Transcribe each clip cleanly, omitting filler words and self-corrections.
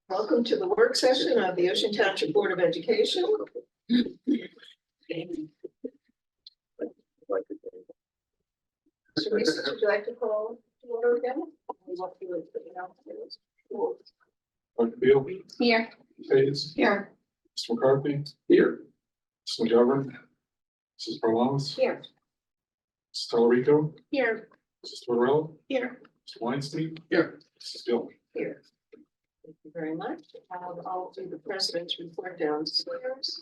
Welcome to the work session of the Ocean Township Board of Education. So Lisa, would you like to call to order again? Dr. Beal, Here. Hayes, Here. Mr. McCarthy. Here. Mr. McGovern. Mrs. Perlamus. Here. Mrs. Tellerico. Here. Mrs. Tortorella. Here. Mr. Weinstein. Here. Mrs. Gill. Here. Thank you very much. I'll do the president's report downstairs.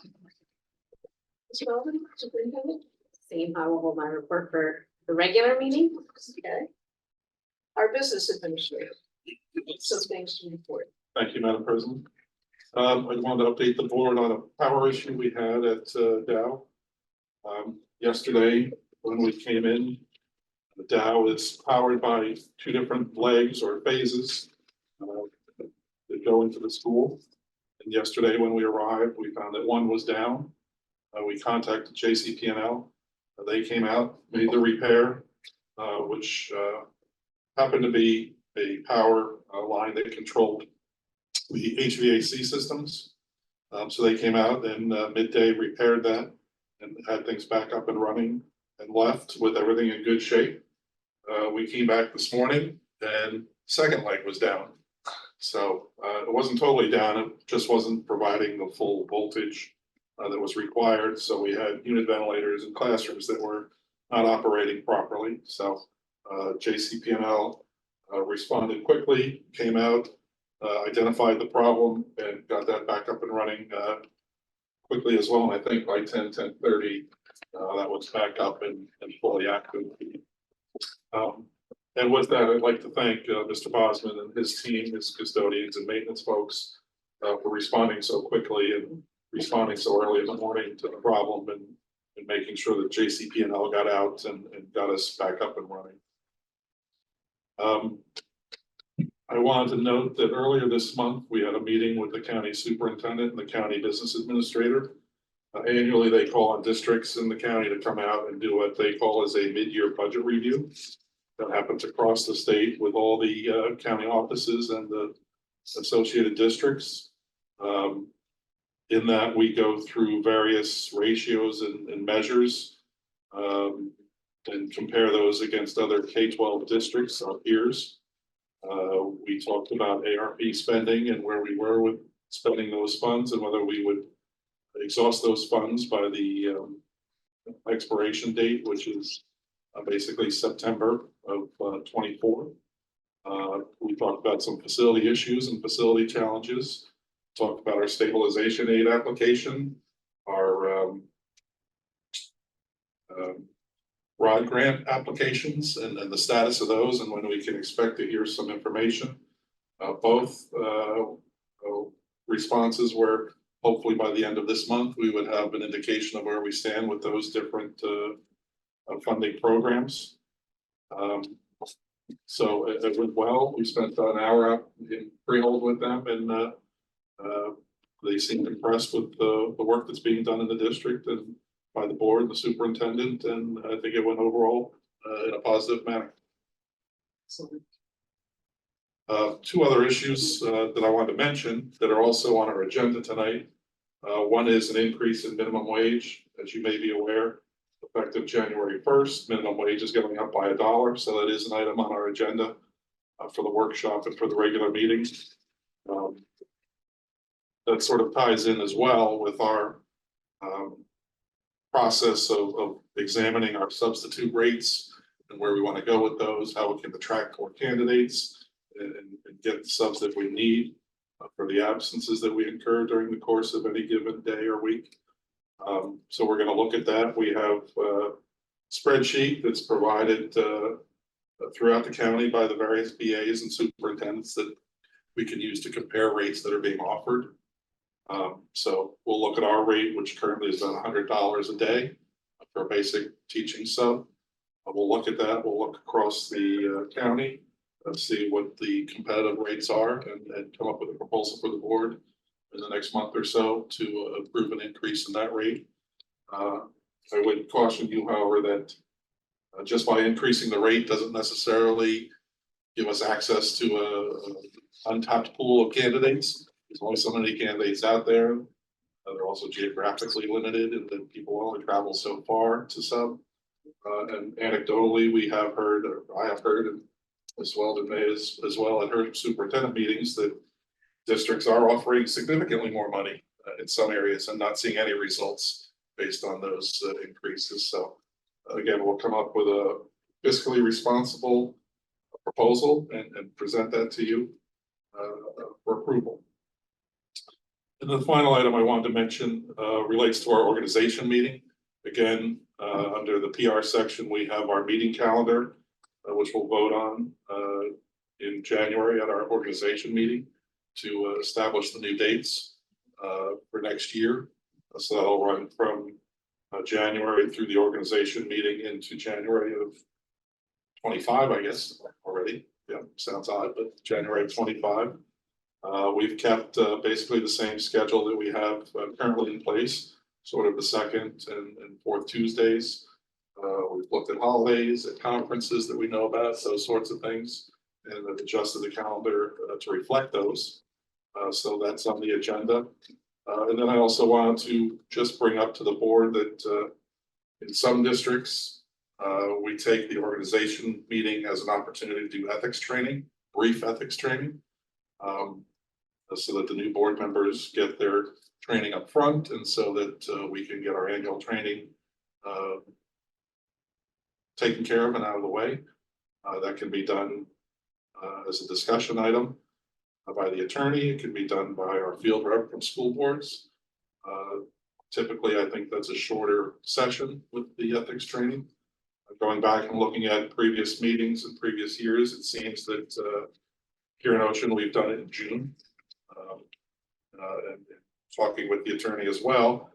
Ms. Weldon, superintendent? Same, I will hold my report for the regular meeting. Okay. Our business administrator. Some things to report. Thank you, Madam President. I wanted to update the board on a power issue we had at Dow. Yesterday, when we came in, the Dow is powered by two different legs or phases that go into the school. And yesterday, when we arrived, we found that one was down. We contacted JCP&L. They came out, made the repair, which happened to be a power line that controlled the HVAC systems. So they came out and midday repaired that and had things back up and running and left with everything in good shape. We came back this morning and second leg was down. So it wasn't totally down, it just wasn't providing the full voltage that was required. So we had unit ventilators in classrooms that were not operating properly. So JCP&L responded quickly, came out, identified the problem and got that back up and running quickly as well. And I think by 10:30, that was back up and fully active. And with that, I'd like to thank Mr. Bosman and his team, his custodians and maintenance folks for responding so quickly and responding so early in the morning to the problem and making sure that JCP&L got out and got us back up and running. I wanted to note that earlier this month, we had a meeting with the county superintendent and the county business administrator. Annually, they call on districts in the county to come out and do what they call as a mid-year budget review. That happens across the state with all the county offices and the associated districts. In that, we go through various ratios and measures and compare those against other K-12 districts, our peers. We talked about ARP spending and where we were with spending those funds and whether we would exhaust those funds by the expiration date, which is basically September of 24. We talked about some facility issues and facility challenges. Talked about our stabilization aid application, our ROD grant applications and the status of those and when we can expect to hear some information. Both responses were hopefully by the end of this month, we would have an indication of where we stand with those different funding programs. So it went well. We spent an hour out in Freehold with them and they seemed impressed with the work that's being done in the district and by the board, the superintendent, and I think it went overall in a positive manner. Two other issues that I wanted to mention that are also on our agenda tonight. One is an increase in minimum wage. As you may be aware, effective January 1st, minimum wage is going up by $1. So that is an item on our agenda for the workshop and for the regular meeting. That sort of ties in as well with our process of examining our substitute rates and where we want to go with those, how we can attract more candidates and get the subs that we need for the absences that we incur during the course of any given day or week. So we're going to look at that. We have a spreadsheet that's provided throughout the county by the various BAs and superintendents that we can use to compare rates that are being offered. So we'll look at our rate, which currently is about $100 a day for a basic teaching sub. We'll look at that. We'll look across the county, see what the competitive rates are and come up with a proposal for the board in the next month or so to approve an increase in that rate. I would caution you, however, that just by increasing the rate doesn't necessarily give us access to a untapped pool of candidates. There's only so many candidates out there. They're also geographically limited and that people only travel so far to some. And anecdotally, we have heard, or I have heard, and Ms. Weldon may as well at her superintendent meetings, that districts are offering significantly more money in some areas and not seeing any results based on those increases. So again, we'll come up with a fiscally responsible proposal and present that to you for approval. And the final item I wanted to mention relates to our organization meeting. Again, under the PR section, we have our meeting calendar, which we'll vote on in January at our organization meeting to establish the new dates for next year. So that'll run from January through the organization meeting into January of 25, I guess, already. Yeah, sounds odd, but January of 25. We've kept basically the same schedule that we have currently in place, sort of the second and fourth Tuesdays. We've looked at holidays, at conferences that we know about, those sorts of things, and have adjusted the calendar to reflect those. So that's on the agenda. And then I also wanted to just bring up to the board that in some districts, we take the organization meeting as an opportunity to do ethics training, brief ethics training. So that the new board members get their training up front, and so that we can get our annual training taken care of and out of the way. That can be done as a discussion item by the attorney. It can be done by our field rep from school boards. Typically, I think that's a shorter session with the ethics training. Going back and looking at previous meetings in previous years, it seems that here in Ocean, we've done it in June. And talking with the attorney as well,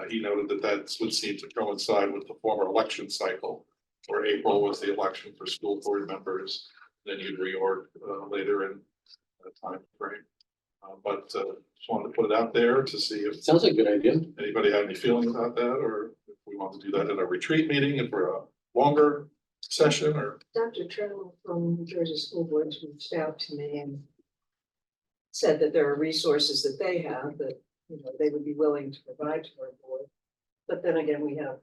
he noted that that would seem to coincide with the former election cycle, where April was the election for school board members, then you'd reorg later in the time frame. But just wanted to put it out there to see if Sounds like a good idea. anybody had any feelings about that, or if we want to do that in a retreat meeting, if we're a longer session, or. Dr. Trevor from New Jersey School Boards reached out to me and said that there are resources that they have that, you know, they would be willing to provide to our board. But then again, we have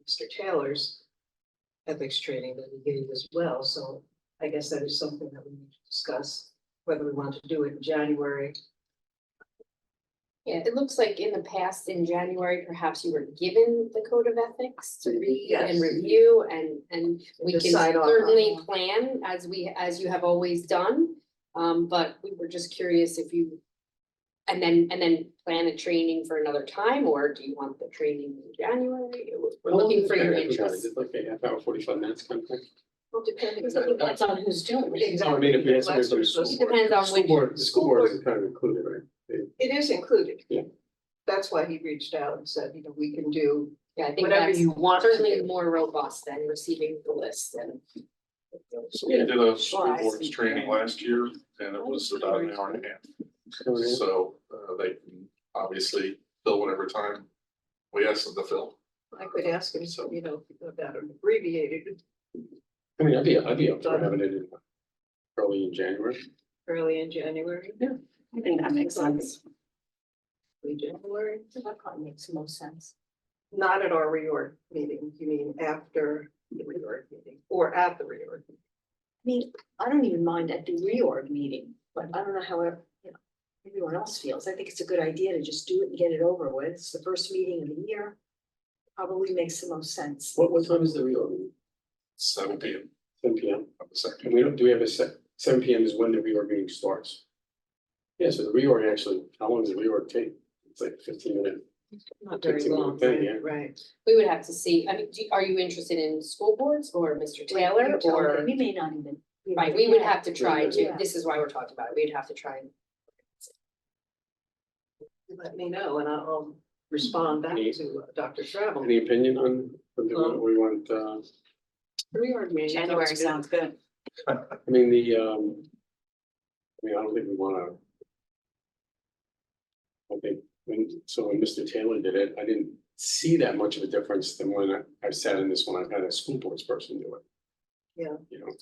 Mr. Taylor's ethics training that he gave as well. So I guess that is something that we need to discuss, whether we want to do it in January. Yeah, it looks like in the past, in January, perhaps you were given the code of ethics to read and Yes. review, and we can Decide on- certainly plan as you have always done. But we were just curious if you, and then plan a training for another time, or do you want the training in January? We're looking for your interest. It's like a half hour, 45 minutes kind of thing. Well, depending. Depends on who's doing it. Exactly. I mean, if we had somebody from the school It board. depends on School which- board, the school board school is kind of included, right? It is included. Yeah. That's why he reached out and said, you know, we can do Yeah, I think whatever that's you want to certainly do. more robust than receiving the list and. So we did a school Well, I boards see. training last year, and it was about an hour and a half. So they can obviously fill whatever time we ask them to fill. I could ask him, so, you know, about an abbreviated I mean, I'd be up for having it in early in January. early in January. I think that makes sense. Early January, That probably makes the most sense. not at our reorg meeting, you mean after the reorg meeting, or at the reorg? I mean, I don't even mind at the reorg meeting, but I don't know how, you know, everyone else feels. I think it's a good idea to just do it and get it over with. It's the first meeting of the year. Probably makes the most sense. What time is the reorg? 7 p.m. 10 p.m. on the second. And we don't, do we have a 7 p.m. is when the reorg meeting starts? Yeah, so the reorg actually, how long does the reorg take? It's like 15 minutes. Not very 15 long, thing, yeah. right? We would have to see, I mean, are you interested in school boards or Mr. Taylor You tell me. or? We may not even. Right, we would have to try to, Yeah. this is why we're talking about it, we'd have to try and. Let me know and I'll respond back to Dr. Travel. Any opinion on what we want, Reorg meeting. January sounds good. I mean, I don't think we wanna. I think when Mr. Taylor did it, I didn't see that much of a difference than when I've sat in this one, I've had a school boards person do it. Yeah. You know,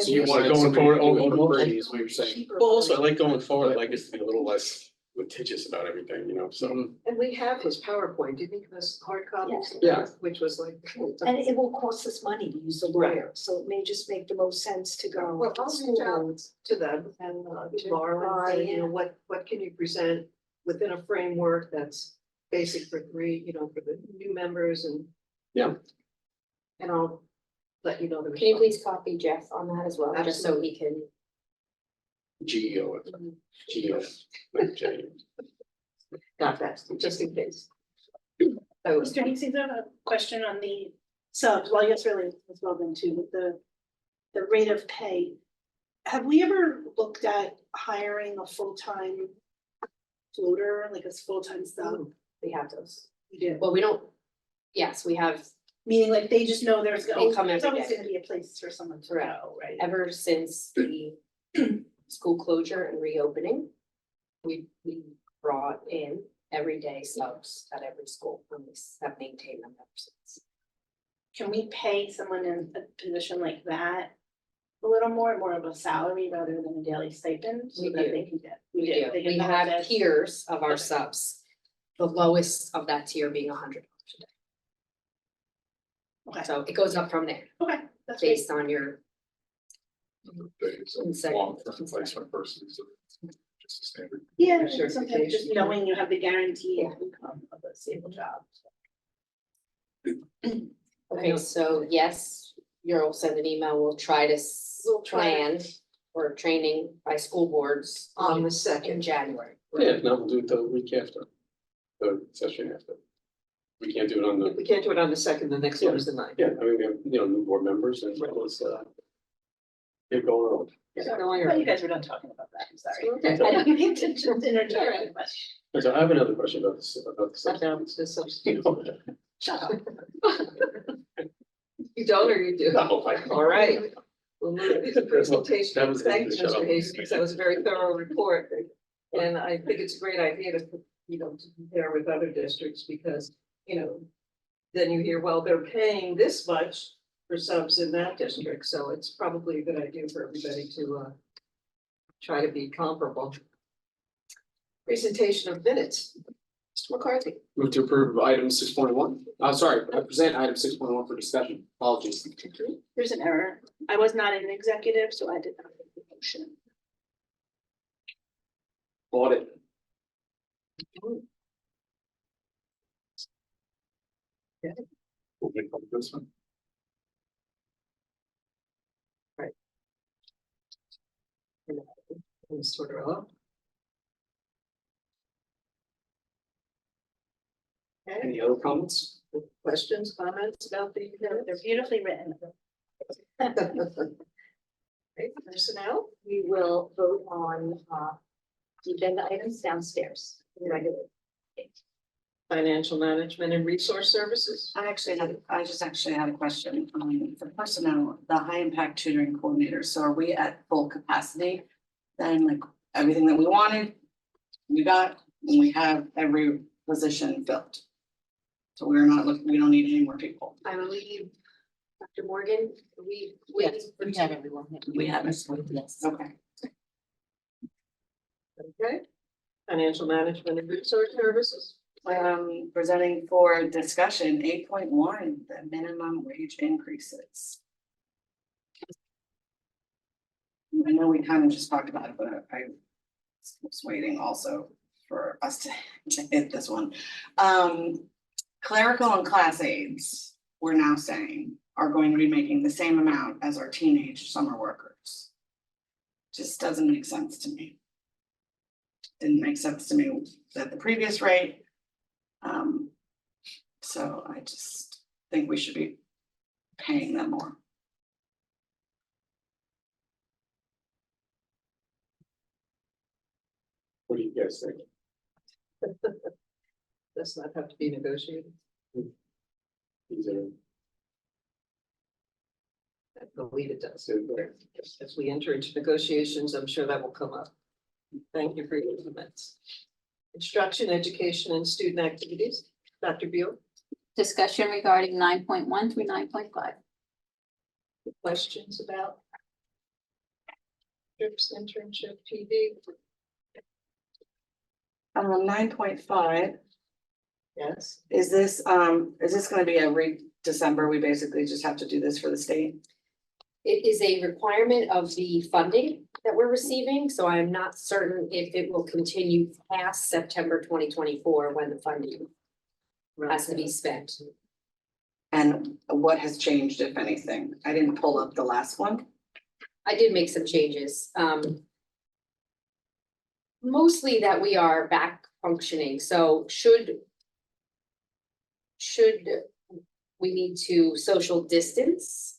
So you want going forward, is what you're saying. Well, also, I like going forward, I like us to be a little less litigious about everything, you know, so. And we have his PowerPoint, didn't he give us hard copies? Yeah. Which was like. And it will cost us money to use the lawyer, so it may just make the most sense to go. Well, I'll to reach out boards. to them and tomorrow and say, you know, what can you present within a framework that's basic for three, you know, for the new members and. Yeah. And I'll let you know the. Can you response. please copy Jeff on that as well, just so he can? GEO, GEO, like J. Got that, just in case. Oh, Mr. Hastings, I have a question on the subs, well, I guess really as well then too, with the rate of pay. Have we ever looked at hiring a full-time floater, like a full-time sub? We have those. We do. Well, we don't, yes, we have Meaning like they just know there's, They oh, come there's every always day. gonna be a place for someone to Correct. go, right? ever since the school closure and reopening. We brought in everyday subs at every school, and we have maintained them ever since. Can we pay someone in a position like that a little more of a salary rather than a daily stipend? So We that do. they can get. We do, they get we have benefits? tiers of our Okay. subs. The lowest of that tier being $100 a day. Okay, So it goes up from there okay, that's great. based on your, Days of Second. long-term placement versus just a standard. Yeah, Your and sometimes just certification. knowing you have the guarantee Yeah. income of a stable job. okay, so yes, you'll send an email, we'll try to We'll try to- plan for training by school boards On the in second. January. Yeah, if not, we'll do it the week after, the session after. We can't do it on If the, we can't do it on the second, the next one is the ninth. yeah, I mean, we have, you know, new board members and let's, get going on. Yeah, I thought you guys were done talking about that, I'm sorry. Okay. I didn't mean to just interject, Alright. but So I have another question about this, about the Not down substitutes. to substitute. shut up. You don't or you do? No, All right. We'll move to the That presentation. was Thank you, shut up. Mr. Hastings. That was a very thorough report. And I think it's a great idea to, you know, to compare with other districts because, you know, then you hear, well, they're paying this much for subs in that district. So it's probably a good idea for everybody to try to be comparable. Presentation of minutes. Mr. McCarthy. Move to approve item 6.1. Sorry, I present item 6.1 for discussion. Apologies. There's an error. I was not an executive, so I did not make the motion. Audit. We'll make up this one. Sort of up. Okay, Any other comments? questions, comments about the They're minutes? beautifully written. Okay, personnel, We will vote on the agenda items downstairs. Regular. financial management and resource services. I just actually had a question, for personnel, the high impact tutoring coordinator, so are we at full capacity? Then like everything that we wanted, we got, and we have every position filled. So we're not looking, we don't need any more people. I believe, Dr. Morgan, we. have everyone. We have it, yes, okay. Okay, financial management and resource services. Presenting for discussion, 8.1, the minimum wage increases. I know we kind of just talked about it, but I was waiting also for us to hit this one. Clerical and class aides, we're now saying, are going to be making the same amount as our teenage summer workers. Just doesn't make sense to me. Didn't make sense to me at the previous rate. So I just think we should be paying them more. What do you guys think? Does not have to be negotiated. These are, I believe it does. Okay. As we enter into negotiations, I'm sure that will come up. Thank you for your comments. Instruction, education, and student activities. Dr. Beal, Discussion regarding 9.1 through 9.5. questions about trips, internship, PD, 9.5, yes. is this gonna be every December? We basically just have to do this for the state? It is a requirement of the funding that we're receiving, so I'm not certain if it will continue past September 2024 when the funding has to be spent. And what has changed, if anything? I didn't pull up the last one. I did make some changes, mostly that we are back functioning, so should we need to social distance,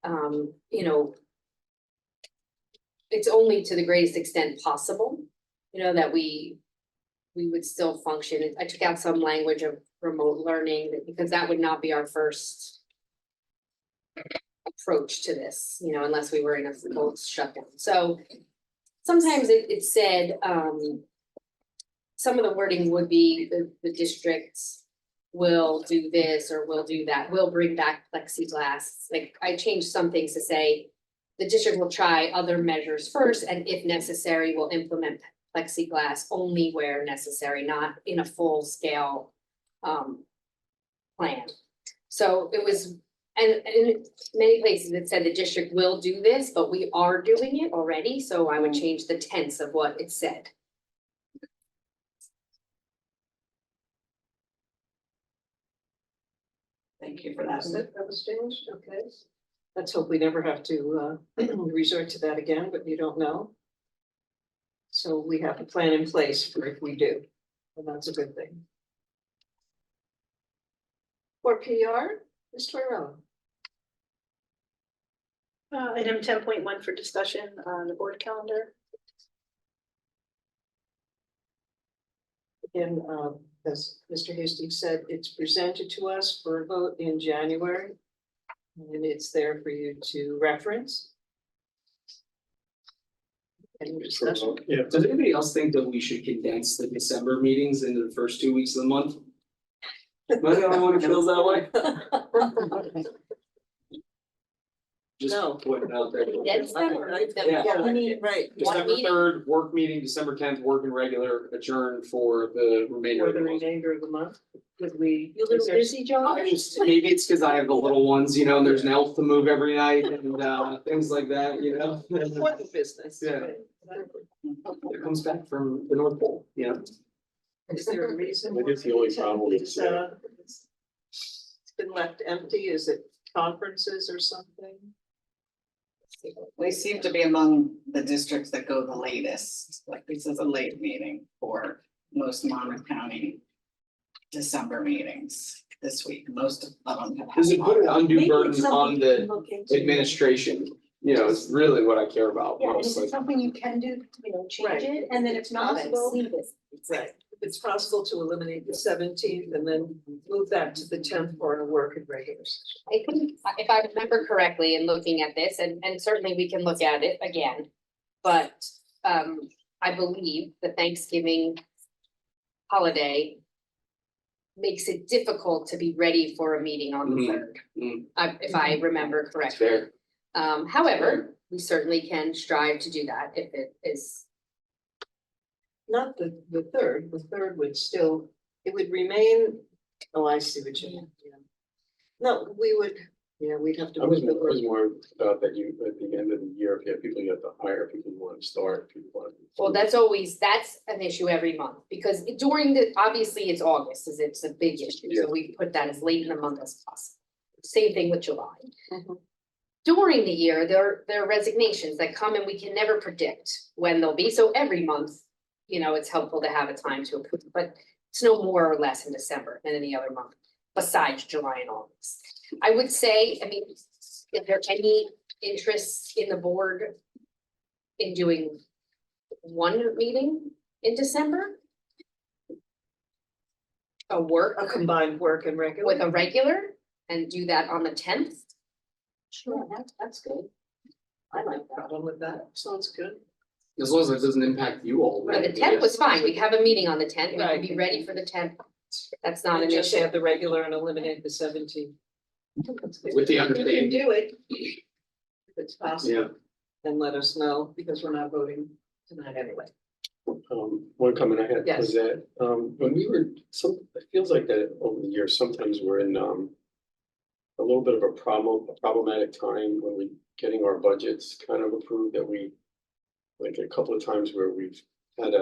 you know, it's only to the greatest extent possible, you know, that we would still function. I took out some language of remote learning, because that would not be our first approach to this, you know, unless we were in a full shutdown. So sometimes it said, some of the wording would be the districts will do this or will do that, will bring back plexiglass. Like, I changed some things to say, the district will try other measures first, and if necessary, will implement plexiglass only where necessary, not in a full scale plan. So it was, and in many places it said the district will do this, but we are doing it already, so I would change the tense of what it said. Thank you for that. That was changed, okay. Let's hope we never have to resort to that again, but you don't know. So we have a plan in place for if we do, and that's a good thing. For PR, Ms. Torello. Item 10.1 for discussion on the board calendar. Again, as Mr. Hastings said, it's presented to us for a vote in January. And it's there for you to reference. Any discussion? Yeah, Does anybody else think that we should condense the December meetings into the first 2 weeks of the month? Am I the only one who feels that way? Just No. putting it out there. Condense them or move them Yeah. forward? Right. One December meeting. 3rd, work meeting, December 10th, work and regular, adjourn for the remainder For of the the month. remainder of the month, could we? You a little is there- busy, John? Maybe it's because I have the little ones, you know, and there's an elf to move every night and things like that, you know? Important business. Yeah. right. It comes back from the North Pole, you know? Is there a reason? I guess the only problem is, It's been left empty, is it conferences or something? We seem to be among the districts that go the latest, like this is a late meeting for most Monmouth County December meetings this week, most of them have. Does it put an undue Maybe it's burden something on you the can look into. administration? You know, it's really what I care about Yeah, and most, is it like, something you can do, you know, Right. change it, and then if not, then Possible. leave it. Right, if it's possible to eliminate the 17th and then move that to the 10th for a work and regular session. I think, if I remember correctly in looking at this, and certainly we can look at it again. But I believe the Thanksgiving holiday makes it difficult to be ready for a meeting on the Mhm. 3rd. Mm. If I remember it's correctly. fair. However, we certainly can strive to do that if it is, Not the third would still, it would remain, oh, I see what you mean, yeah. No, we would, yeah, we'd have to. I was more about that you, at the end of the year, if you have people you have to hire, people who want to start, people want. well, that's an issue every month. Because during obviously it's August, it's a big issue, Yeah. so we put that as late in the month as possible. Same thing with July. Mhm. During the year, there are resignations that come and we can never predict when they'll be, so every month, you know, it's helpful to have a time to approve, but it's no more or less in December than any other month, besides July and August. I would say, I mean, is there any interest in the board in doing one meeting in December? A A combined work and regular. with a regular and do that on the 10th? Sure, that's good. I like that. Problem with that, sounds good. As long as it doesn't impact you all. But the 10th was fine, we have a meeting on the 10th, we can Right. be ready for the 10th. That's not And an just issue. have the regular and eliminate the 17th. With the You can understanding, do it. If it's possible. yeah, and let us know, because we're not voting tonight anyway. One comment I had Yes. was that, when we were, it feels like that over the years, sometimes we're in, a little bit of a problematic time when we getting our budgets kind of approved, that we, like a couple of times where we've had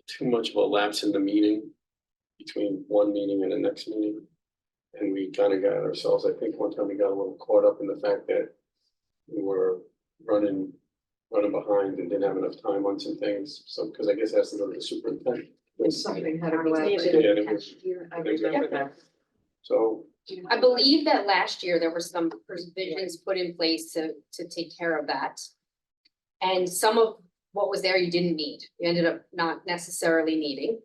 too much of a lapse in the meeting between one meeting and the next meeting. And we kind of got ourselves, I think one time we got a little caught up in the fact that we were running behind and didn't have enough time on some things. So, because I guess that's to go to the superintendent. Something had a Maybe lapse. it Yeah, it was- year, I remember that. So, I believe that last year there were some provisions put in place to take care of that. And some of what was there you didn't need, you ended up not necessarily needing.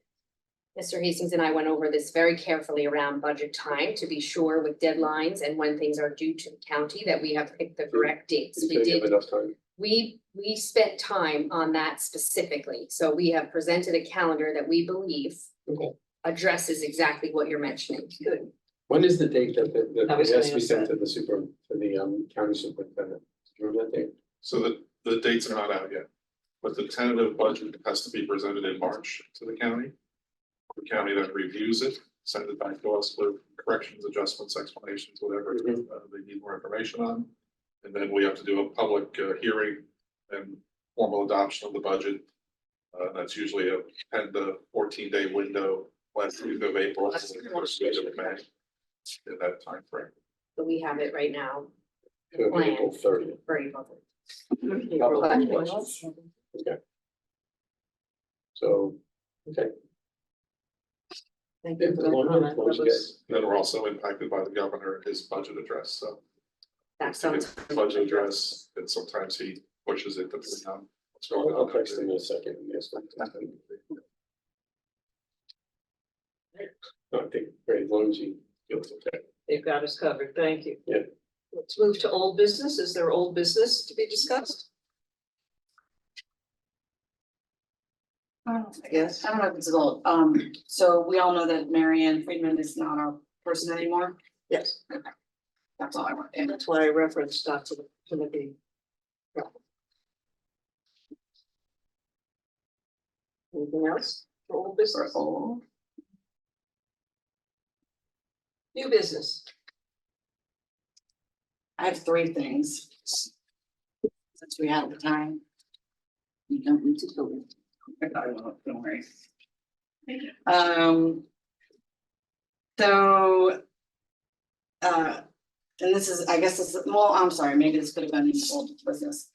Mr. Hastings and I went over this very carefully around budget time to be sure with deadlines and when things are due to the county that we have picked the correct dates. did We you have did, enough time? we spent time on that specifically, so we have presented a calendar that we believe Okay. addresses exactly what you're mentioning. Good. When is the date that I was it has to gonna be ask sent that. to the county superintendent? Do you remember that date? So the dates are not out yet, but the tentative budget has to be presented in March to the county. The county then reviews it, sends it back to us with corrections, adjustments, explanations, whatever Mhm. they need more information on. And then we have to do a public hearing and formal adoption of the budget. That's usually a 10 to 14 day window, last week of April, first week of May. In that timeframe. But we have it right now It'll be April 30th. for April. So, okay. Thank Yeah, you for as long that comment. as you That was- Then we're also impacted by the governor, his budget address, so. That's He gets his budget address, and sometimes he pushes it depending on what's going I'll on. text him in a second and ask him. No, I think, very as long as you feel it's okay. They've got us covered. Thank you. Yeah. Let's move to old business. Is there old business to be discussed? Yes. I don't know if it's old, so we all know that Mary Ann Friedman is not our person anymore, Yes, that's all I want. And that's why I referenced Dr. Timothy. Anything else for old for business? old, New business. I have three things. Since we have the time. You don't need to go. I won't, don't worry. So. And this is, I guess this is, well, I'm sorry, maybe this could have been in old business.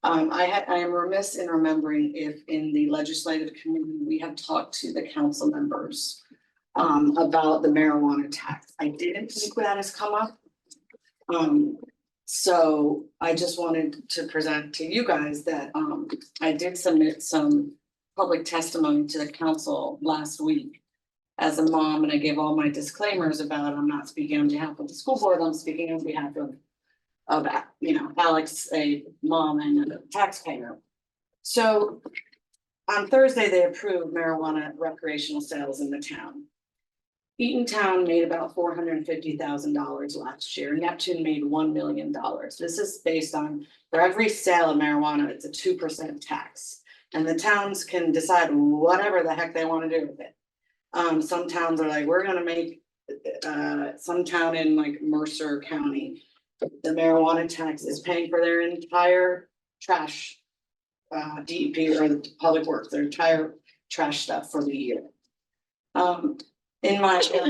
I am remiss in remembering if in the legislative committee, we have talked to the council members. About the marijuana tax. I didn't think that has come up. So I just wanted to present to you guys that, I did submit some public testimony to the council last week. As a mom, and I gave all my disclaimers about, I'm not speaking on behalf of the school board, I'm speaking on behalf of, Alex, a mom and a taxpayer. So on Thursday, they approved marijuana recreational sales in the town. Eatontown made about $450,000 last year. Neptune made $1 million. This is based on, for every sale of marijuana, it's a 2% tax. And the towns can decide whatever the heck they want to do with it. Some towns are like, we're gonna make, some town in like Mercer County, the marijuana tax is paying for their entire trash. DEP or the public works, their entire trash stuff for the year. I'm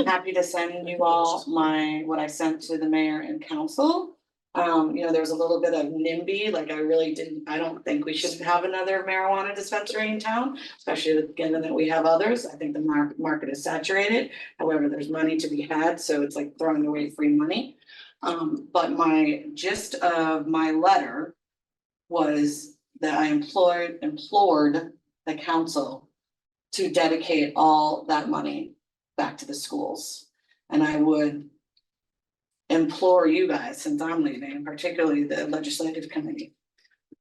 happy to send you all what I sent to the mayor and council. There's a little bit of NIMBY, like I don't think we should have another marijuana dispensary in town, especially given that we have others. I think the market is saturated. However, there's money to be had, so it's like throwing away free money. But my gist of my letter was that I implored the council to dedicate all that money back to the schools. And I would implore you guys, since I'm leaving, particularly the legislative committee,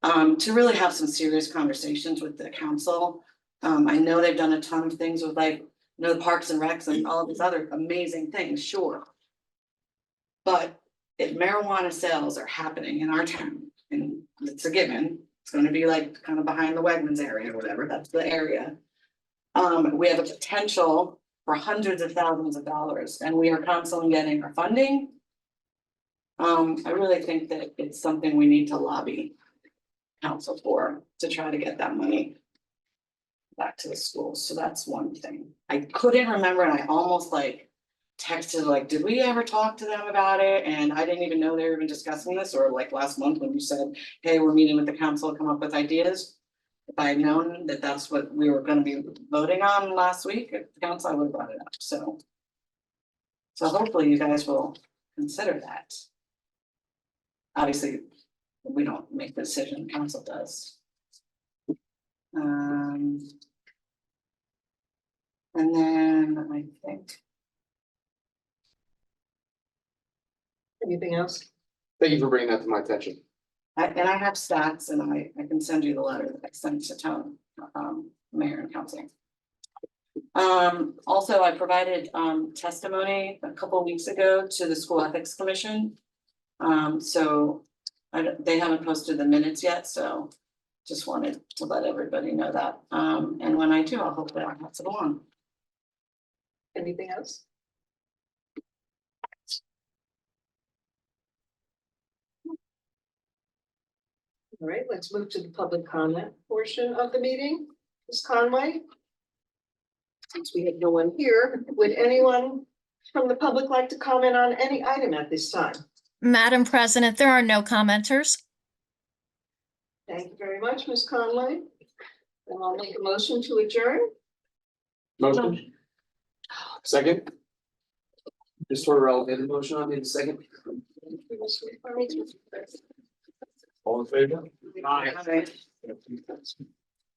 to really have some serious conversations with the council. I know they've done a ton of things with the Parks and Recs and all of these other amazing things, sure. But if marijuana sales are happening in our town, and it's a given, it's gonna be like kind of behind the Wegmans area or whatever, that's the area. We have a potential for hundreds of thousands of dollars, and we are constantly getting our funding. I really think that it's something we need to lobby council for, to try to get that money back to the schools, so that's one thing. I couldn't remember, and I almost like texted, like, did we ever talk to them about it? And I didn't even know they were even discussing this, or like last month when you said, hey, we're meeting with the council to come up with ideas. If I had known that that's what we were gonna be voting on last week at the council, I would have brought it up, so. So hopefully you guys will consider that. Obviously, we don't make the decision, council does. And then I think, Anything else? Thank you for bringing that to my attention. and I have stats, and I can send you the letter that I sent to town, mayor and council. Also, I provided, testimony a couple of weeks ago to the School Ethics Commission. So they haven't posted the minutes yet, so just wanted to let everybody know that. And when I do, I'll hopefully I'll pass it along. Anything else? All right, let's move to the public comment portion of the meeting. Ms. Conway? Since we have no one here, would anyone from the public like to comment on any item at this time? Madam President, there are no commenters. Thank you very much, Ms. Conway. And I'll make a motion to adjourn. Motion? Second? Just sort of relevant motion, I made a second. All in favor? Aye.